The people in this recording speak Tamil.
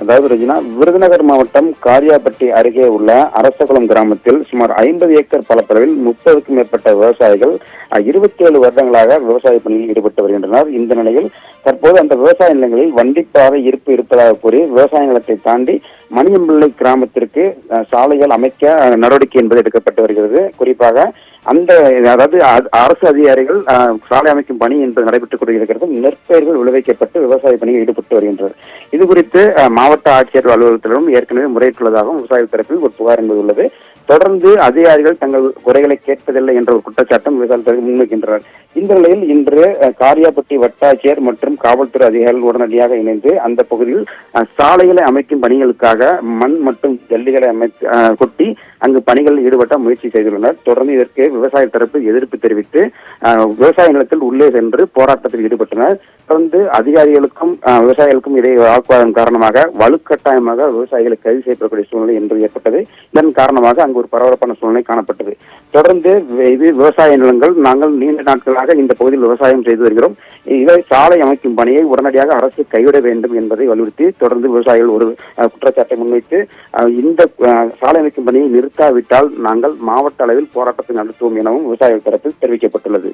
அதாவது ரஜினா, விருதுநகர் மாவட்டம் காரியாபட்டி அருகே உள்ள அரசகுளம் கிராமத்தில் சுமார் 50 ஏக்கர் பரப்பளவில் 30க்கும் மேற்பட்ட விவசாயிகள் 27 வருடங்களாக விவசாய பணியில் ஈடுபட்டு வருகின்றனர். இந்த நிலையில் தற்போது அந்த விவசாய நிலங்களில் வண்டிப்பாதை இருப்பு இருப்பதாக கூறி விவசாய நிலத்தை தாண்டி மணியம்பிள்ளை கிராமத்திற்கு சாலைகள் அமைக்க நடவடிக்கை என்பது எடுக்கப்பட்டு வருகிறது. குறிப்பாக அந்த அதாவது அரசு அதிகாரிகள் சாலை அமைக்கும் பணி என்பது நடைபெற்றுக் கொண்டிருக்கிறது. நெற்பயிர்கள் விளைவிக்கப்பட்டு விவசாய பணியில் ஈடுபட்டு வருகின்றனர். இது குறித்து மாவட்ட ஆட்சியர் அலுவலகத்திலும் ஏற்கனவே முறையிட்டுள்ளதாகவும் விவசாய தரப்பில் ஒரு புகார் என்பது உள்ளது. தொடர்ந்து அதிகாரிகள் தங்கள் குறைகளை கேட்பதில்லை என்ற ஒரு குற்றச்சாட்டும் விவசாயிகள் முன்வைக்கின்றனர். இந்த நிலையில் இன்று காரியாபட்டி வட்டாட்சியர் மற்றும் காவல்துறை அதிகாரிகள் உடனடியாக இணைந்து அந்த பகுதியில் சாலைகளை அமைக்கும் பணிகளுக்காக மண் மற்றும் ஜல்லிகளை கொட்டி அங்கு பணிகளில் ஈடுபட்ட முயற்சி செய்துள்ளனர். தொடர்ந்து இதற்கு விவசாய தரப்பு எதிர்ப்பு தெரிவித்து விவசாய நிலத்தில் உள்ளே சென்று போராட்டத்தில் ஈடுபட்டனர். தொடர்ந்து அதிகாரிகளுக்கும் விவசாயிகளுக்கும் இடையே வாக்குவாதம் காரணமாக வலுக்கட்டாயமாக விவசாயிகளை கைது செய்யப்படக்கூடிய சூழ்நிலை என்று ஏற்பட்டது. இதன் காரணமாக அங்கு ஒரு பரபரப்பான சூழ்நிலை காணப்பட்டது. தொடர்ந்து இது விவசாய நிலங்கள், நாங்கள் நீண்ட நாட்களாக இந்த பகுதியில் விவசாயம் செய்து வருகிறோம், இதை சாலை அமைக்கும் பணியை உடனடியாக அரசு கைவிட வேண்டும் என்பதை வலியுறுத்தி தொடர்ந்து விவசாயிகள் ஒரு குற்றச்சாட்டை முன்வைத்து இந்த சாலை அமைக்கும் பணியை நிறுத்தாவிட்டால் நாங்கள் மாவட்ட அளவில் போராட்டத்தை நடத்துவோம் எனவும் விவசாயிகள் தரப்பில் தெரிவிக்கப்பட்டுள்ளது.